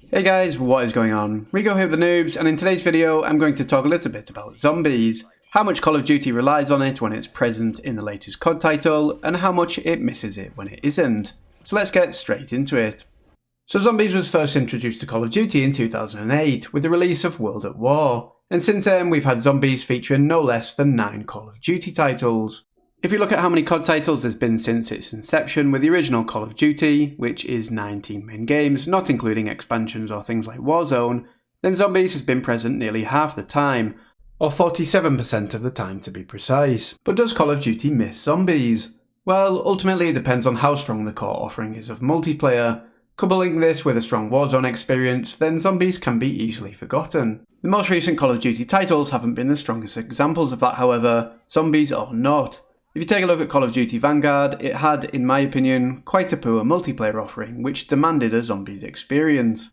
Hey guys, what is going on? Rico here with the Noobs, and in today's video I'm going to talk a little bit about zombies, how much Call of Duty relies on it when it's present in the latest COD title, and how much it misses it when it isn't. So let's get straight into it. So zombies was first introduced to Call of Duty in 2008 with the release of World at War, and since then we've had zombies featuring no less than 9 Call of Duty titles. If you look at how many COD titles there's been since its inception, with the original Call of Duty, which is 19 main games, not including expansions or things like Warzone, then zombies has been present nearly half the time, or 47% of the time to be precise. But does Call of Duty miss zombies? Well, ultimately it depends on how strong the core offering is of multiplayer. Coupling this with a strong Warzone experience, then zombies can be easily forgotten. The most recent Call of Duty titles haven't been the strongest examples of that, however, zombies or not. If you take a look at Call of Duty Vanguard, it had, in my opinion, quite a poor multiplayer offering, which demanded a zombies experience.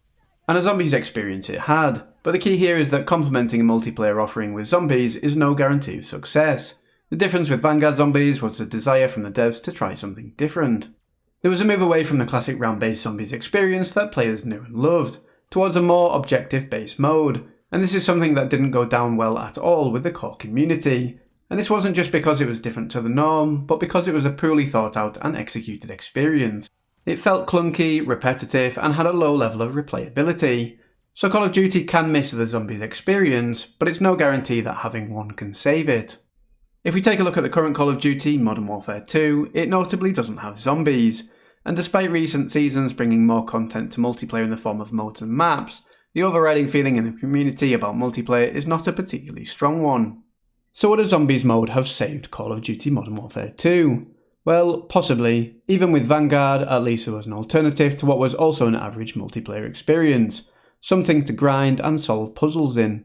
And a zombies experience it had, but the key here is that complementing a multiplayer offering with zombies is no guarantee of success. The difference with Vanguard zombies was the desire from the devs to try something different. There was a move away from the classic round-based zombies experience that players knew and loved, towards a more objective-based mode, and this is something that didn't go down well at all with the core community. And this wasn't just because it was different to the norm, but because it was a poorly thought out and executed experience. It felt clunky, repetitive, and had a low level of replayability. So Call of Duty can miss the zombies experience, but it's no guarantee that having one can save it. If we take a look at the current Call of Duty, Modern Warfare 2, it notably doesn't have zombies. And despite recent seasons bringing more content to multiplayer in the form of modes and maps, the overriding feeling in the community about multiplayer is not a particularly strong one. So would a zombies mode have saved Call of Duty Modern Warfare 2? Well, possibly. Even with Vanguard, at least there was an alternative to what was also an average multiplayer experience. Something to grind and solve puzzles in.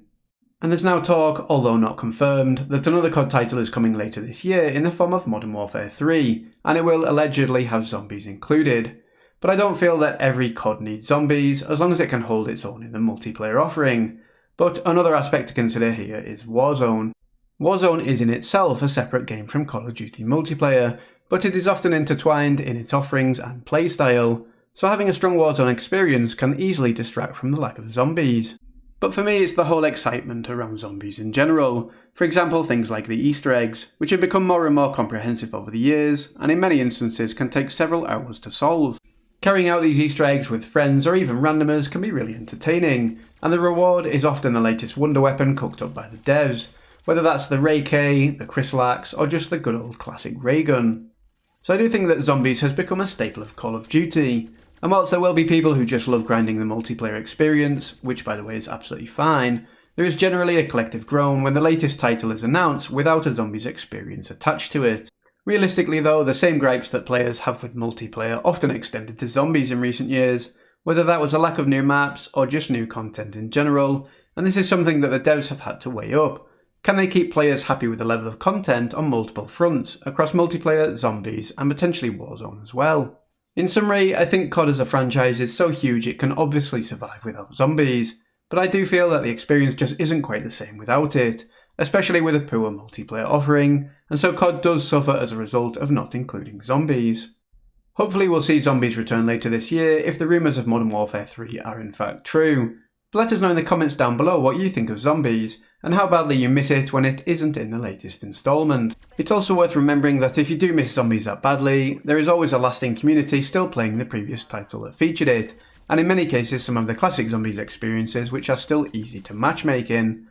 And there's now talk, although not confirmed, that another COD title is coming later this year in the form of Modern Warfare 3, and it will allegedly have zombies included. But I don't feel that every COD needs zombies, as long as it can hold its own in the multiplayer offering. But another aspect to consider here is Warzone. Warzone is in itself a separate game from Call of Duty multiplayer, but it is often intertwined in its offerings and playstyle, so having a strong Warzone experience can easily distract from the lack of zombies. But for me it's the whole excitement around zombies in general, for example things like the Easter eggs, which have become more and more comprehensive over the years, and in many instances can take several hours to solve. Carrying out these Easter eggs with friends or even randomers can be really entertaining, and the reward is often the latest wonder weapon cooked up by the devs, whether that's the Ray K, the Crystal Axe, or just the good old classic ray gun. So I do think that zombies has become a staple of Call of Duty, and whilst there will be people who just love grinding the multiplayer experience, which by the way is absolutely fine, there is generally a collective groan when the latest title is announced without a zombies experience attached to it. Realistically though, the same gripes that players have with multiplayer often extended to zombies in recent years, whether that was a lack of new maps or just new content in general, and this is something that the devs have had to weigh up. Can they keep players happy with the level of content on multiple fronts, across multiplayer, zombies, and potentially Warzone as well? In summary, I think COD as a franchise is so huge it can obviously survive without zombies, but I do feel that the experience just isn't quite the same without it, especially with a poor multiplayer offering, and so COD does suffer as a result of not including zombies. Hopefully we'll see zombies return later this year if the rumours of Modern Warfare 3 are in fact true. But let us know in the comments down below what you think of zombies, and how badly you miss it when it isn't in the latest instalment. It's also worth remembering that if you do miss zombies that badly, there is always a lasting community still playing the previous title that featured it, and in many cases some of the classic zombies experiences which are still easy to matchmake in.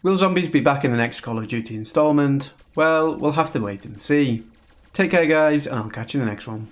Will zombies be back in the next Call of Duty installment? Well, we'll have to wait and see. Take care guys, and I'll catch you in the next one.